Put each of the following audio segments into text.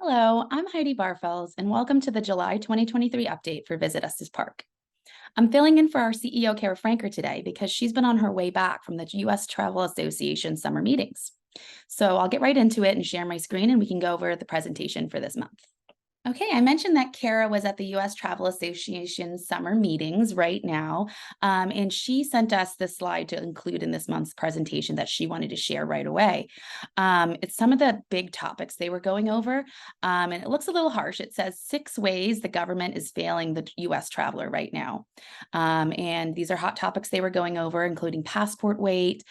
Hello, I'm Heidi Barfels, and welcome to the July 2023 update for Visit Estes Park. I'm filling in for our CEO, Kara Franker, today because she's been on her way back from the U.S. Travel Association summer meetings. So I'll get right into it and share my screen, and we can go over the presentation for this month. Okay, I mentioned that Kara was at the U.S. Travel Association summer meetings right now, and she sent us this slide to include in this month's presentation that she wanted to share right away. It's some of the big topics they were going over, and it looks a little harsh. It says 6 ways the government is failing the U.S. traveler right now. And these are hot topics they were going over, including passport weight,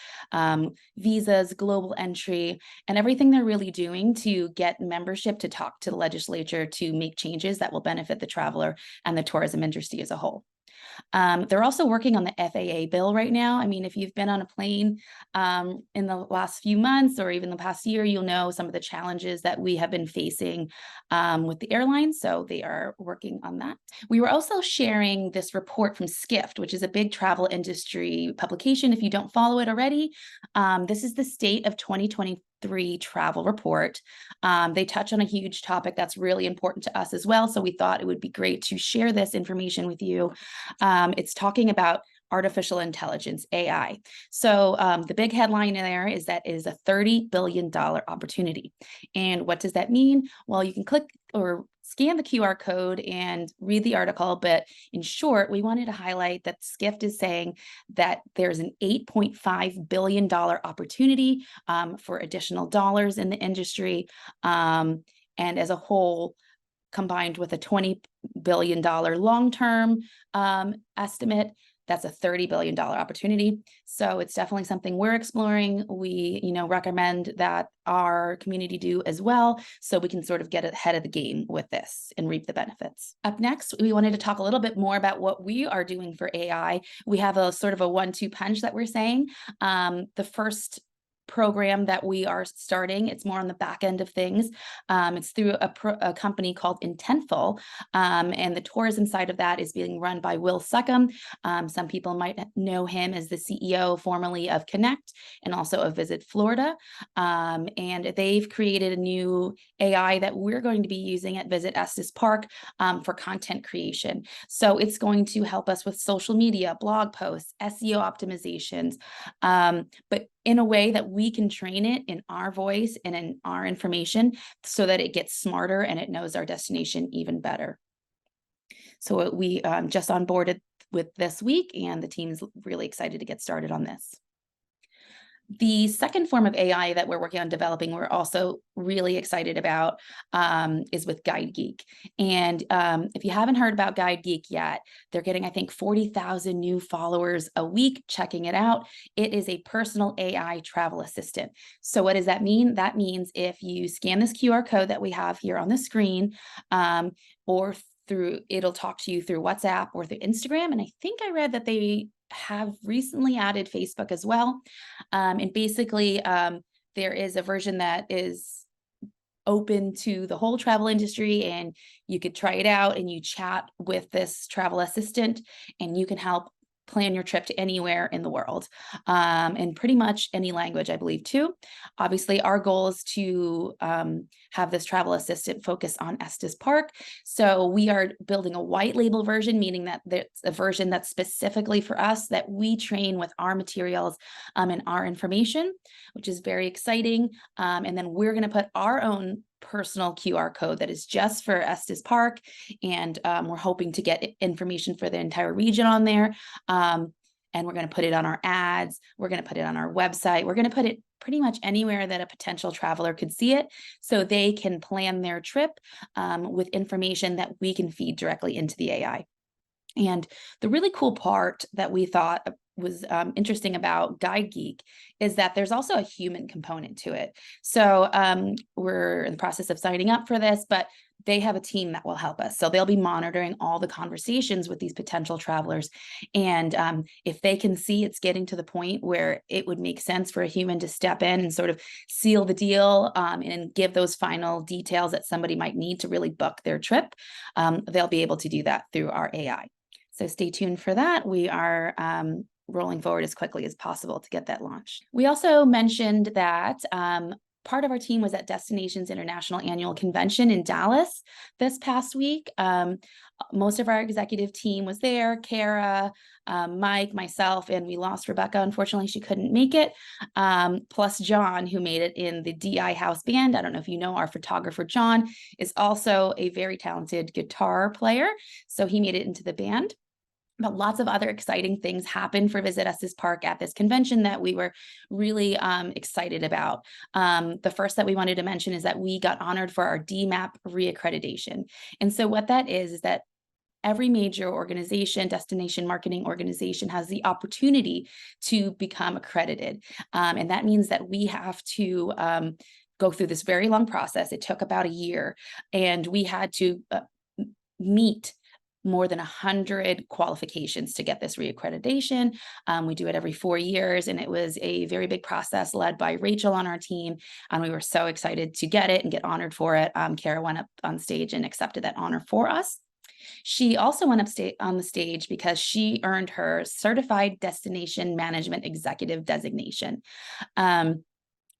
visas, global entry, and everything they're really doing to get membership to talk to the legislature to make changes that will benefit the traveler and the tourism industry as a whole. They're also working on the FAA bill right now. I mean, if you've been on a plane in the last few months or even the past year, you'll know some of the challenges that we have been facing with the airlines. So they are working on that. We were also sharing this report from Skift, which is a big travel industry publication. If you don't follow it already, this is the State of 2023 travel report. They touch on a huge topic that's really important to us as well. So we thought it would be great to share this information with you. It's talking about artificial intelligence, AI. So the big headline in there is that it is a $30 billion opportunity. And what does that mean? Well, you can click or scan the QR code and read the article, but in short, we wanted to highlight that Skift is saying that there's an $8.5 billion opportunity for additional dollars in the industry. And as a whole, combined with a $20 billion long-term estimate, that's a $30 billion opportunity. So it's definitely something we're exploring. We, recommend that our community do as well, so we can sort of get ahead of the game with this and reap the benefits. Up next, we wanted to talk a little bit more about what we are doing for AI. We have a sort of a 1-2 punch that we're saying. The first program that we are starting, it's more on the back end of things. It's through a company called Intentful, and the tourism side of that is being run by Will Suckham. Some people might know him as the CEO formerly of Connect and also of Visit Florida. And they've created a new AI that we're going to be using at Visit Estes Park for content creation. So it's going to help us with social media, blog posts, SEO optimizations, but in a way that we can train it in our voice and in our information so that it gets smarter and it knows our destination even better. So we just onboarded with this week, and the team's really excited to get started on this. The second form of AI that we're working on developing, we're also really excited about, is with Guide Geek. And if you haven't heard about Guide Geek yet, they're getting, I think, 40,000 new followers a week checking it out. It is a personal AI travel assistant. So what does that mean? That means if you scan this QR code that we have here on the screen, or it'll talk to you through WhatsApp or through Instagram. And I think I read that they have recently added Facebook as well. And basically, there is a version that is open to the whole travel industry, and you could try it out and you chat with this travel assistant and you can help plan your trip to anywhere in the world, and pretty much any language, I believe, too. Obviously, our goal is to have this travel assistant focus on Estes Park. So we are building a white label version, meaning that there's a version that's specifically for us that we train with our materials and our information, which is very exciting. And then we're going to put our own personal QR code that is just for Estes Park, and we're hoping to get information for the entire region on there. And we're going to put it on our ads. We're going to put it on our website. We're going to put it pretty much anywhere that a potential traveler could see it, so they can plan their trip with information that we can feed directly into the AI. And the really cool part that we thought was interesting about Guide Geek is that there's also a human component to it. So we're in the process of signing up for this, but they have a team that will help us. So they'll be monitoring all the conversations with these potential travelers. And if they can see it's getting to the point where it would make sense for a human to step in and sort of seal the deal and give those final details that somebody might need to really book their trip, they'll be able to do that through our AI. So stay tuned for that. We are rolling forward as quickly as possible to get that launched. We also mentioned that part of our team was at Destinations International Annual Convention in Dallas this past week. Most of our executive team was there, Kara, Mike, myself, and we lost Rebecca. Unfortunately, she couldn't make it, plus John, who made it in the DI House Band. I don't know if you know, our photographer, John, is also a very talented guitar player, so he made it into the band. But lots of other exciting things happened for Visit Estes Park at this convention that we were really excited about. The first that we wanted to mention is that we got honored for our DMAP reaccreditation. And so what that is that every major organization, destination marketing organization, has the opportunity to become accredited. And that means that we have to go through this very long process. It took about a year, and we had to meet more than 100 qualifications to get this reaccreditation. We do it every 4 years, and it was a very big process led by Rachel on our team, and we were so excited to get it and get honored for it. Kara went up on stage and accepted that honor for us. She also went up on the stage because she earned her Certified Destination Management Executive designation.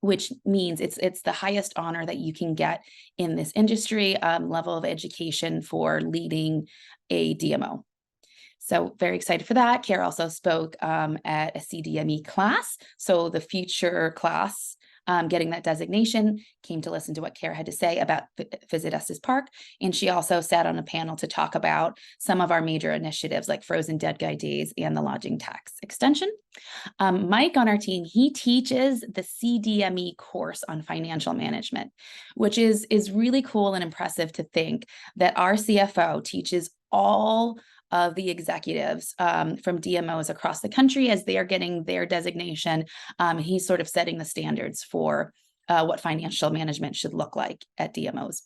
Which means it's the highest honor that you can get in this industry, level of education for leading a DMO. So very excited for that. Kara also spoke at a CDME class. So the future class getting that designation came to listen to what Kara had to say about Visit Estes Park. And she also sat on a panel to talk about some of our major initiatives like Frozen Dead Guy Days and the lodging tax extension. Mike on our team, he teaches the CDME course on financial management, which is really cool and impressive to think that our CFO teaches all of the executives from DMOs across the country as they are getting their designation. He's sort of setting the standards for what financial management should look like at DMOs.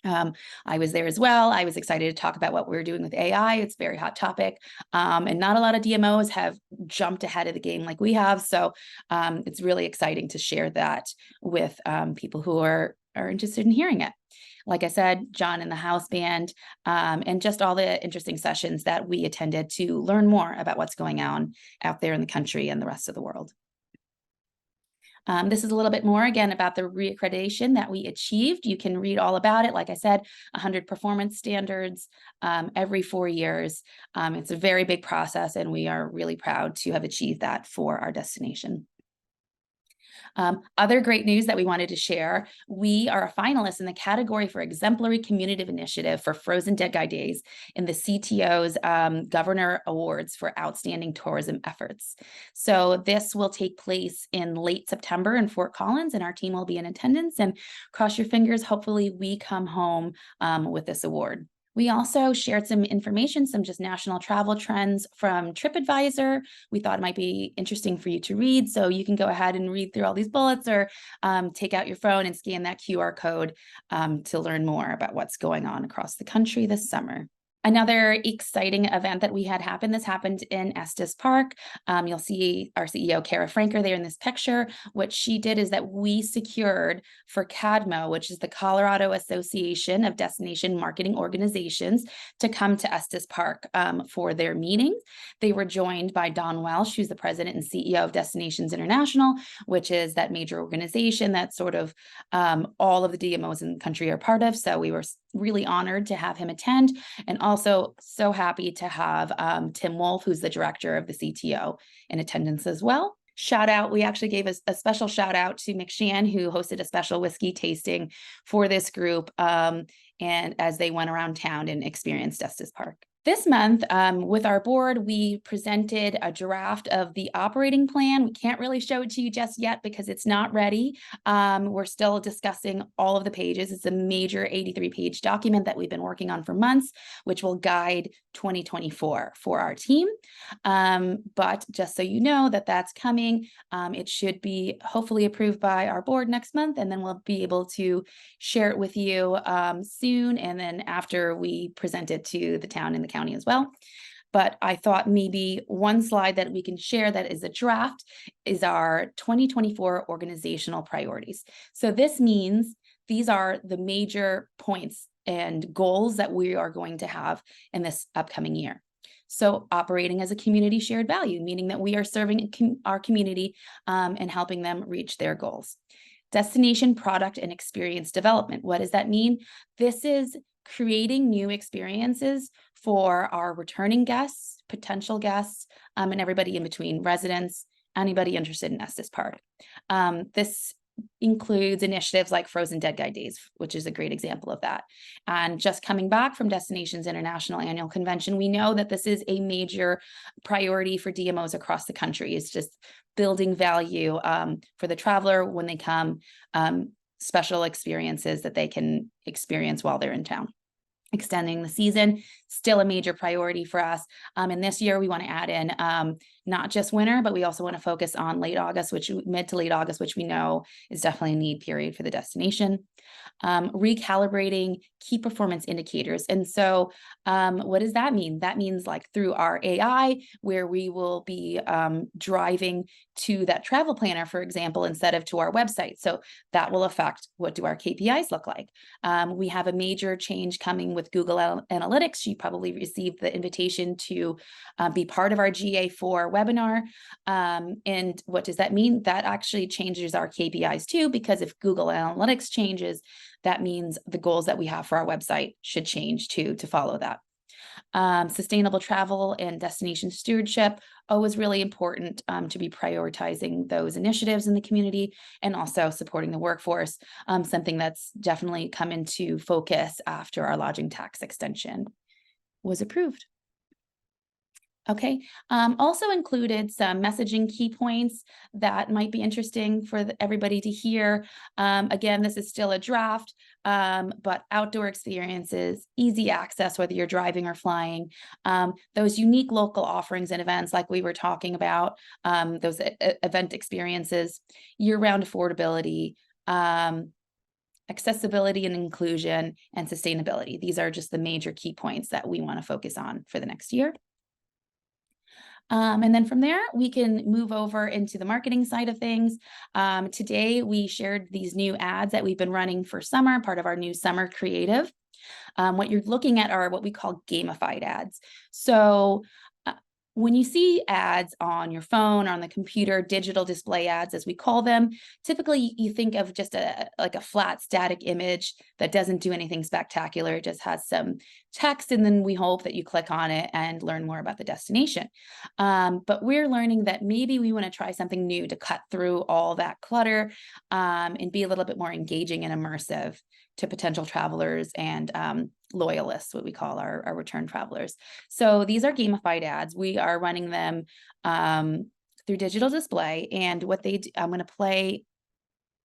I was there as well. I was excited to talk about what we're doing with AI. It's a very hot topic. And not a lot of DMOs have jumped ahead of the game like we have. So it's really exciting to share that with people who are interested in hearing it. Like I said, John and the house band, and just all the interesting sessions that we attended to learn more about what's going on out there in the country and the rest of the world. This is a little bit more, again, about the reaccreditation that we achieved. You can read all about it. Like I said, 100 performance standards every 4 years. It's a very big process, and we are really proud to have achieved that for our destination. Other great news that we wanted to share, we are a finalist in the category for Exemplary Community Initiative for Frozen Dead Guy Days in the CTO's Governor Awards for Outstanding Tourism Efforts. So this will take place in late September in Fort Collins, and our team will be in attendance, and cross your fingers, hopefully we come home with this award. We also shared some information, some just national travel trends from TripAdvisor. We thought it might be interesting for you to read, so you can go ahead and read through all these bullets, or take out your phone and scan that QR code to learn more about what's going on across the country this summer. Another exciting event that we had happen, this happened in Estes Park. You'll see our CEO, Kara Franker, there in this picture. What she did is that we secured for CADMO, which is the Colorado Association of Destination Marketing Organizations, to come to Estes Park for their meeting. They were joined by Don Welsh, who's the president and CEO of Destinations International, which is that major organization that sort of all of the DMOs in the country are part of. So we were really honored to have him attend, and also so happy to have Tim Wolf, who's the director of the CTO, in attendance as well. Shout out, we actually gave a special shout out to McShan, who hosted a special whiskey tasting for this group, and as they went around town and experienced Estes Park. This month, with our board, we presented a draft of the operating plan. We can't really show it to you just yet because it's not ready. We're still discussing all of the pages. It's a major 83-page document that we've been working on for months, which will guide 2024 for our team. But just so you know that that's coming, it should be hopefully approved by our board next month, and then we'll be able to share it with you soon, and then after we present it to the town and the county as well. But I thought maybe one slide that we can share that is a draft is our 2024 organizational priorities. So this means these are the major points and goals that we are going to have in this upcoming year. So operating as a community shared value, meaning that we are serving our community and helping them reach their goals. Destination product and experience development. What does that mean? This is creating new experiences for our returning guests, potential guests, and everybody in between, residents, anybody interested in Estes Park. This includes initiatives like Frozen Dead Guy Days, which is a great example of that. And just coming back from Destinations International Annual Convention, we know that this is a major priority for DMOs across the country. It's just building value for the traveler when they come, special experiences that they can experience while they're in town. Extending the season, still a major priority for us. And this year we want to add in not just winter, but we also want to focus on late August, mid to late August, which we know is definitely a need period for the destination. Recalibrating key performance indicators. And so what does that mean? That means like through our AI, where we will be driving to that travel planner, for example, instead of to our website. So that will affect what do our KPIs look like. We have a major change coming with Google Analytics. You probably received the invitation to be part of our GA4 webinar. And what does that mean? That actually changes our KPIs too, because if Google Analytics changes, that means the goals that we have for our website should change too to follow that. Sustainable travel and destination stewardship, always really important to be prioritizing those initiatives in the community and also supporting the workforce, something that's definitely come into focus after our lodging tax extension was approved. Okay, also included some messaging key points that might be interesting for everybody to hear. Again, this is still a draft, but outdoor experiences, easy access, whether you're driving or flying, those unique local offerings and events like we were talking about, those event experiences, year-round affordability, accessibility and inclusion, and sustainability. These are just the major key points that we want to focus on for the next year. And then from there, we can move over into the marketing side of things. Today, we shared these new ads that we've been running for summer, part of our new summer creative. What you're looking at are what we call gamified ads. So when you see ads on your phone or on the computer, digital display ads, as we call them, typically you think of just like a flat static image that doesn't do anything spectacular. It just has some text, and then we hope that you click on it and learn more about the destination. But we're learning that maybe we want to try something new to cut through all that clutter and be a little bit more engaging and immersive to potential travelers and loyalists, what we call our return travelers. So these are gamified ads. We are running them through digital display, and what they do, I'm going to play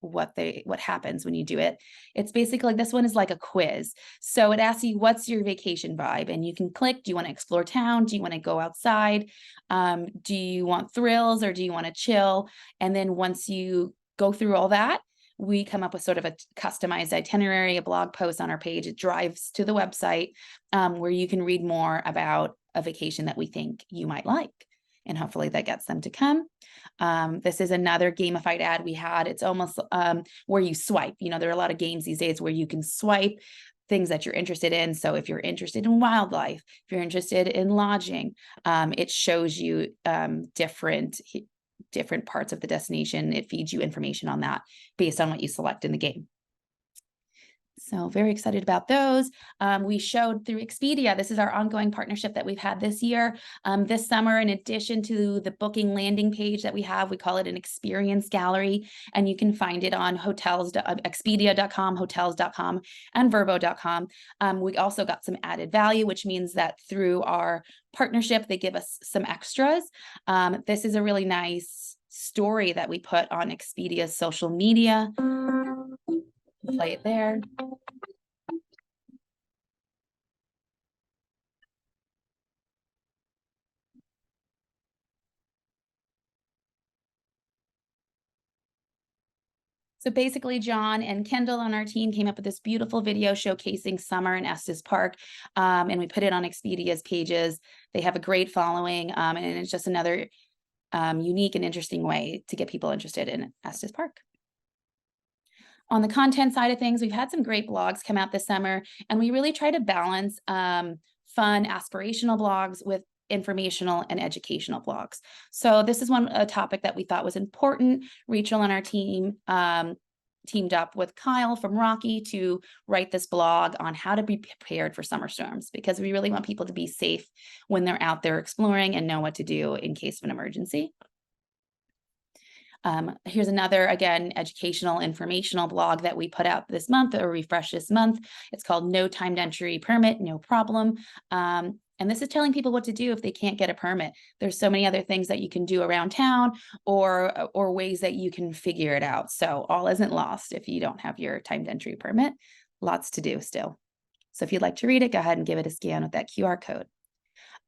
what happens when you do it. It's basically, this one is like a quiz. So it asks you, what's your vacation vibe? And you can click, do you want to explore town? Do you want to go outside? Do you want thrills or do you want to chill? And then once you go through all that, we come up with sort of a customized itinerary, a blog post on our page. It drives to the website where you can read more about a vacation that we think you might like. And hopefully that gets them to come. This is another gamified ad we had. It's almost where you swipe. You know, there are a lot of games these days where you can swipe things that you're interested in. So if you're interested in wildlife, if you're interested in lodging, it shows you different parts of the destination. It feeds you information on that based on what you select in the game. So very excited about those. We showed through Expedia, this is our ongoing partnership that we've had this year. This summer, in addition to the booking landing page that we have, we call it an experience gallery, and you can find it on Expedia.com, hotels.com, and Vrbo.com. We also got some added value, which means that through our partnership, they give us some extras. This is a really nice story that we put on Expedia's social media. Play it there. So basically, John and Kendall on our team came up with this beautiful video showcasing summer in Estes Park, and we put it on Expedia's pages. They have a great following, and it's just another unique and interesting way to get people interested in Estes Park. On the content side of things, we've had some great blogs come out this summer, and we really try to balance fun, aspirational blogs with informational and educational blogs. So this is a topic that we thought was important. Rachel and our team teamed up with Kyle from Rocky to write this blog on how to be prepared for summer storms, because we really want people to be safe when they're out there exploring and know what to do in case of an emergency. Here's another, again, educational, informational blog that we put out this month, or refresh this month. It's called No Timed Entry Permit, No Problem. And this is telling people what to do if they can't get a permit. There's so many other things that you can do around town, or ways that you can figure it out. So all isn't lost if you don't have your timed entry permit. Lots to do still. So if you'd like to read it, go ahead and give it a scan with that QR code.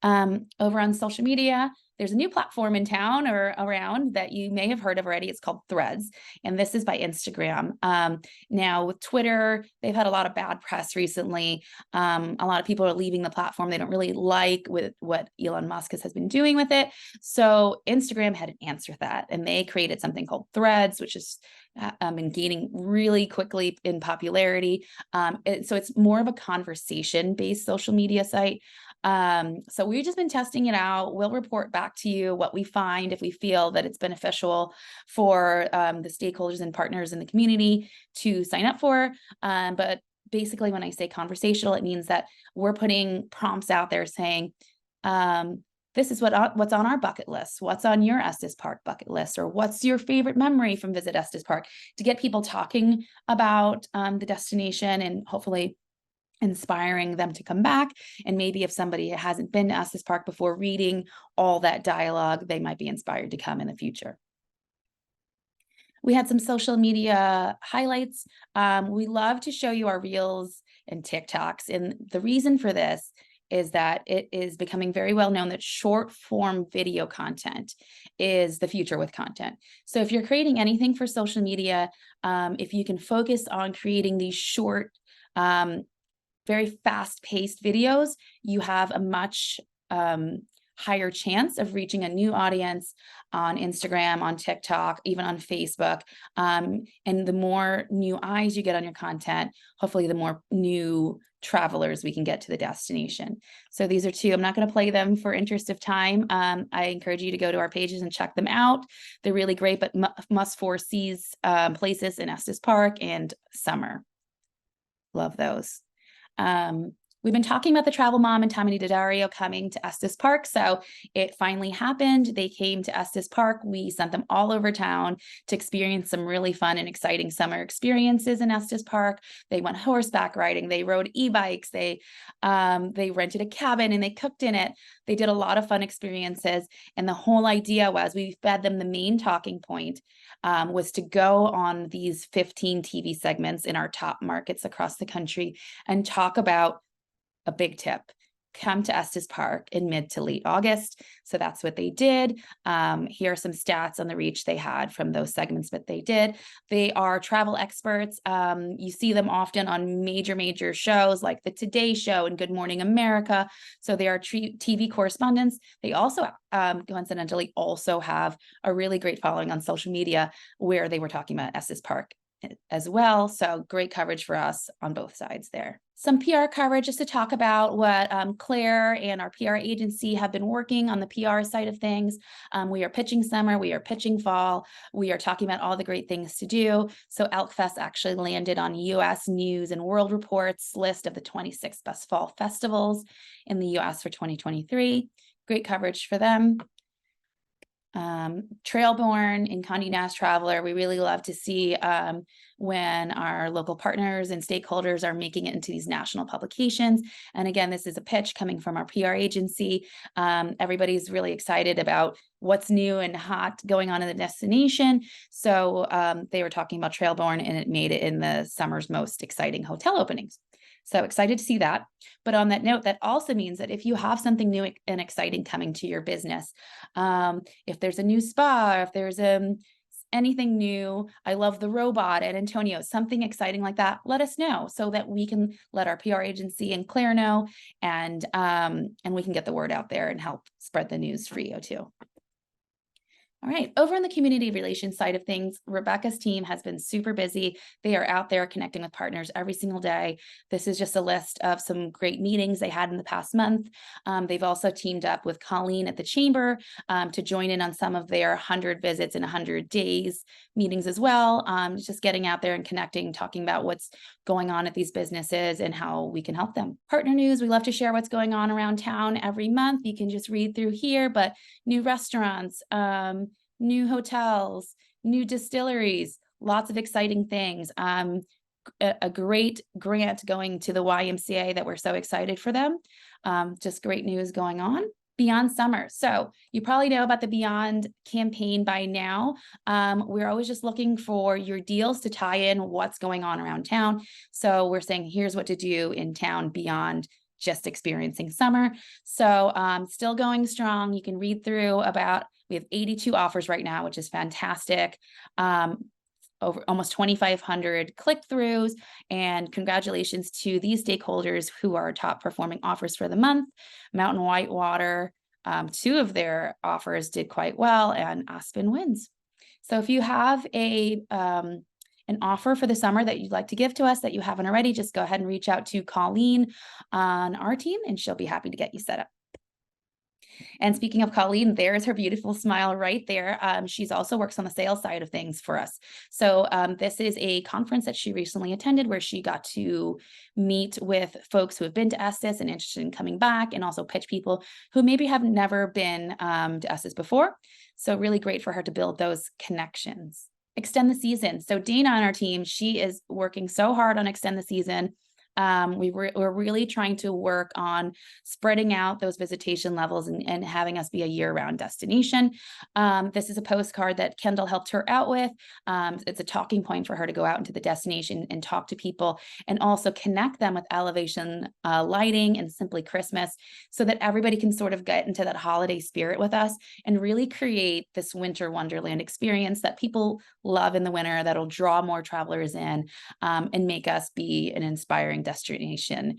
Over on social media, there's a new platform in town or around that you may have heard of already. It's called Threads, and this is by Instagram. Now with Twitter, they've had a lot of bad press recently. A lot of people are leaving the platform. They don't really like with what Elon Musk has been doing with it. So Instagram had an answer to that, and they created something called Threads, which is been gaining really quickly in popularity. So it's more of a conversation-based social media site. So we've just been testing it out. We'll report back to you what we find if we feel that it's beneficial for the stakeholders and partners in the community to sign up for. But basically, when I say conversational, it means that we're putting prompts out there saying, this is what's on our bucket list. What's on your Estes Park bucket list? Or what's your favorite memory from Visit Estes Park? To get people talking about the destination and hopefully inspiring them to come back. And maybe if somebody hasn't been to Estes Park before, reading all that dialogue, they might be inspired to come in the future. We had some social media highlights. We love to show you our Reels and TikToks. And the reason for this is that it is becoming very well known that short form video content is the future with content. So if you're creating anything for social media, if you can focus on creating these short, very fast-paced videos, you have a much higher chance of reaching a new audience on Instagram, on TikTok, even on Facebook. And the more new eyes you get on your content, hopefully the more new travelers we can get to the destination. So these are two. I'm not going to play them for interest of time. I encourage you to go to our pages and check them out. They're really great, but must foresees places in Estes Park and summer. Love those. We've been talking about the Travel Mom and Tommy Daddario coming to Estes Park, so it finally happened. They came to Estes Park. We sent them all over town to experience some really fun and exciting summer experiences in Estes Park. They went horseback riding, they rode e-bikes, they rented a cabin and they cooked in it. They did a lot of fun experiences, and the whole idea was we fed them the main talking point was to go on these 15 TV segments in our top markets across the country and talk about a big tip. Come to Estes Park in mid to late August. So that's what they did. Here are some stats on the reach they had from those segments that they did. They are travel experts. You see them often on major shows like the Today Show and Good Morning America. So they are TV correspondents. They also, coincidentally, also have a really great following on social media where they were talking about Estes Park as well. So great coverage for us on both sides there. Some PR coverage just to talk about what Claire and our PR agency have been working on the PR side of things. We are pitching summer, we are pitching fall, we are talking about all the great things to do. So ElkFest actually landed on US News and World Report's list of the 26 best fall festivals in the US for 2023. Great coverage for them. Trailborne and Condé Nast Traveler, we really love to see when our local partners and stakeholders are making it into these national publications. And again, this is a pitch coming from our PR agency. Everybody's really excited about what's new and hot going on in the destination. So they were talking about Trailborne, and it made it in the summer's most exciting hotel openings. So excited to see that. But on that note, that also means that if you have something new and exciting coming to your business, if there's a new spa, if there's anything new, I love the robot at Antonio, something exciting like that, let us know so that we can let our PR agency and Claire know, and we can get the word out there and help spread the news for you too. All right, over on the community relations side of things, Rebecca's team has been super busy. They are out there connecting with partners every single day. This is just a list of some great meetings they had in the past month. They've also teamed up with Colleen at the Chamber to join in on some of their 100 visits in 100 days meetings as well. Just getting out there and connecting, talking about what's going on at these businesses and how we can help them. Partner news, we love to share what's going on around town every month. You can just read through here, but new restaurants, new hotels, new distilleries, lots of exciting things. A great grant going to the YMCA that we're so excited for them. Just great news going on. Beyond Summer. So you probably know about the Beyond campaign by now. We're always just looking for your deals to tie in what's going on around town. So we're saying, here's what to do in town beyond just experiencing summer. So still going strong. You can read through about, we have 82 offers right now, which is fantastic. Over almost 2,500 click-throughs, and congratulations to these stakeholders who are top performing offers for the month. Mountain Whitewater, 2 of their offers did quite well, and Aspen wins. So if you have an offer for the summer that you'd like to give to us that you haven't already, just go ahead and reach out to Colleen on our team, and she'll be happy to get you set up. And speaking of Colleen, there's her beautiful smile right there. She's also works on the sales side of things for us. So this is a conference that she recently attended where she got to meet with folks who have been to Estes and interested in coming back, and also pitch people who maybe have never been to Estes before. So really great for her to build those connections. Extend the season. So Dana on our team, she is working so hard on Extend the Season. We're really trying to work on spreading out those visitation levels and having us be a year-round destination. This is a postcard that Kendall helped her out with. It's a talking point for her to go out into the destination and talk to people, and also connect them with elevation lighting and Simply Christmas, so that everybody can sort of get into that holiday spirit with us and really create this winter wonderland experience that people love in the winter, that'll draw more travelers in and make us be an inspiring destination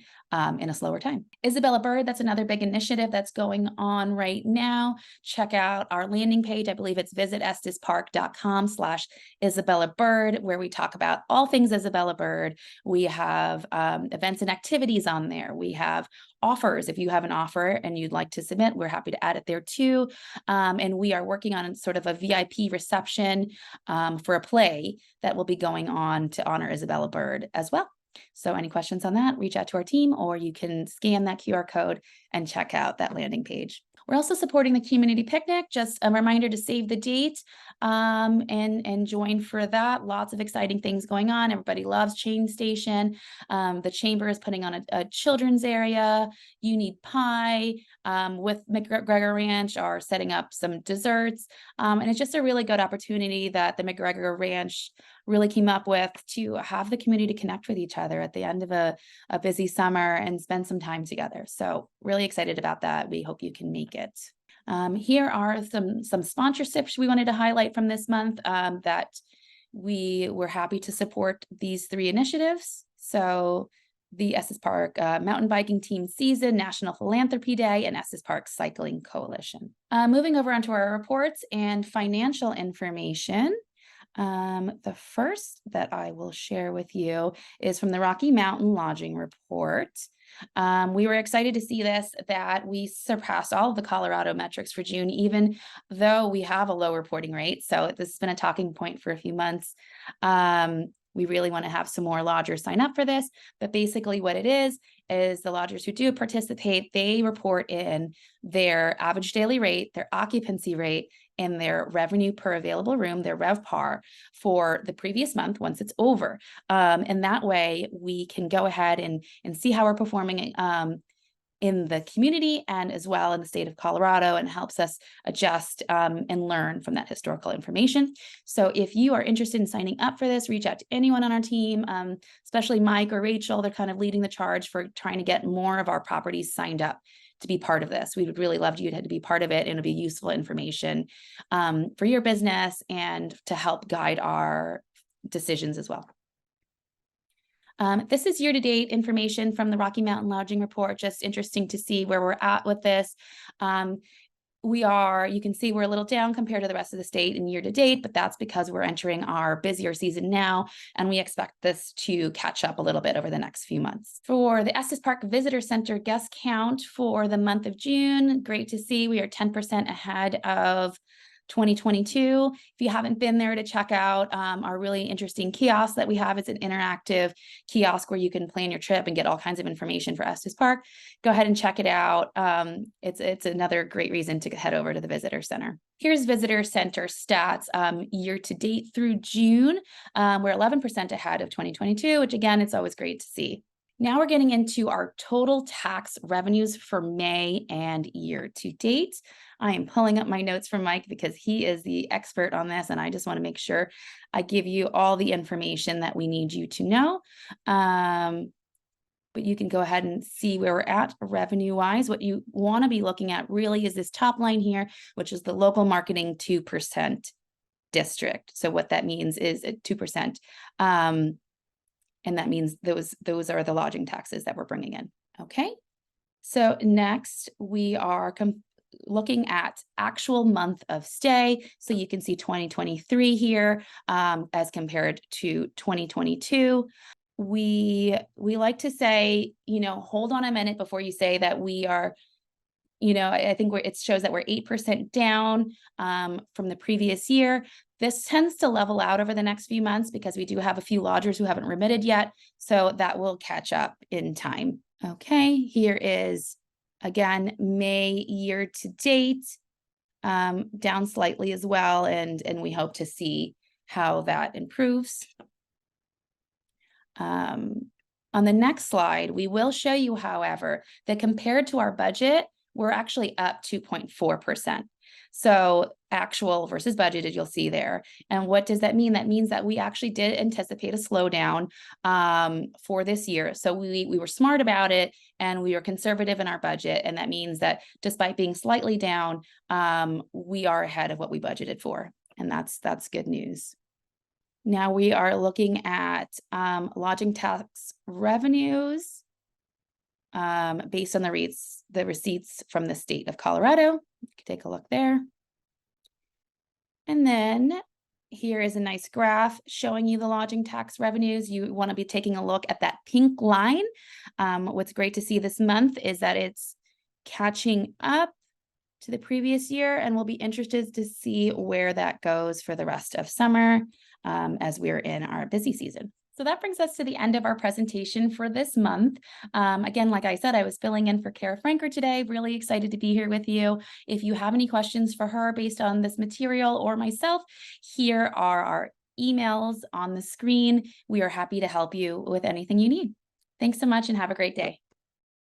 in a slower time. Isabella Bird, that's another big initiative that's going on right now. Check out our landing page. I believe it's visitestespark.com/Isabella Bird, where we talk about all things Isabella Bird. We have events and activities on there. We have offers. If you have an offer and you'd like to submit, we're happy to add it there too. And we are working on sort of a VIP reception for a play that will be going on to honor Isabella Bird as well. So any questions on that, reach out to our team, or you can scan that QR code and check out that landing page. We're also supporting the community picnic. Just a reminder to save the date and join for that. Lots of exciting things going on. Everybody loves Chain Station. The Chamber is putting on a children's area. You Need Pie with McGregor Ranch are setting up some desserts. And it's just a really good opportunity that the McGregor Ranch really came up with to have the community connect with each other at the end of a busy summer and spend some time together. So really excited about that. We hope you can make it. Here are some sponsorships we wanted to highlight from this month that we were happy to support these 3 initiatives. So the Estes Park Mountain Biking Team Season, National Philanthropy Day, and Estes Park Cycling Coalition. Moving over onto our reports and financial information. The first that I will share with you is from the Rocky Mountain Lodging Report. We were excited to see this, that we surpassed all of the Colorado metrics for June, even though we have a low reporting rate. So this has been a talking point for a few months. We really want to have some more lodgers sign up for this, but basically what it is the lodgers who do participate, they report in their average daily rate, their occupancy rate, and their revenue per available room, their RevPAR, for the previous month once it's over. And that way we can go ahead and see how we're performing in the community and as well in the state of Colorado, and helps us adjust and learn from that historical information. So if you are interested in signing up for this, reach out to anyone on our team, especially Mike or Rachel. They're kind of leading the charge for trying to get more of our properties signed up to be part of this. We would really love you to be part of it, and it'll be useful information for your business and to help guide our decisions as well. This is year-to-date information from the Rocky Mountain Lodging Report. Just interesting to see where we're at with this. you can see we're a little down compared to the rest of the state in year to date, but that's because we're entering our busier season now, and we expect this to catch up a little bit over the next few months. For the Estes Park Visitor Center guest count for the month of June, great to see we are 10% ahead of 2022. If you haven't been there to check out our really interesting kiosk that we have, it's an interactive kiosk where you can plan your trip and get all kinds of information for Estes Park. Go ahead and check it out. It's another great reason to head over to the visitor center. Here's visitor center stats year to date through June. We're 11% ahead of 2022, which again, it's always great to see. Now we're getting into our total tax revenues for May and year to date. I am pulling up my notes from Mike because he is the expert on this, and I just want to make sure I give you all the information that we need you to know. But you can go ahead and see where we're at revenue-wise. What you want to be looking at really is this top line here, which is the local marketing 2% district. So what that means is 2%. And that means those are the lodging taxes that we're bringing in. Okay. So next we are looking at actual month of stay. So you can see 2023 here as compared to 2022. We like to say, hold on a minute before you say that we are, I think it shows that we're 8% down from the previous year. This tends to level out over the next few months because we do have a few lodgers who haven't remitted yet. So that will catch up in time. Okay, here is, again, May year to date, down slightly as well. And we hope to see how that improves. On the next slide, we will show you, however, that compared to our budget, we're actually up 2.4%. So actual versus budgeted, you'll see there. And what does that mean? That means that we actually did anticipate a slowdown for this year. So we were smart about it and we were conservative in our budget. And that means that despite being slightly down, we are ahead of what we budgeted for. And that's good news. Now we are looking at lodging tax revenues based on the receipts from the state of Colorado. You can take a look there. And then here is a nice graph showing you the lodging tax revenues. You want to be taking a look at that pink line. What's great to see this month is that it's catching up to the previous year, and we'll be interested to see where that goes for the rest of summer as we're in our busy season. So that brings us to the end of our presentation for this month. Again, like I said, I was filling in for Kara Franker today. Really excited to be here with you. If you have any questions for her based on this material or myself, here are our emails on the screen. We are happy to help you with anything you need. Thanks so much and have a great day.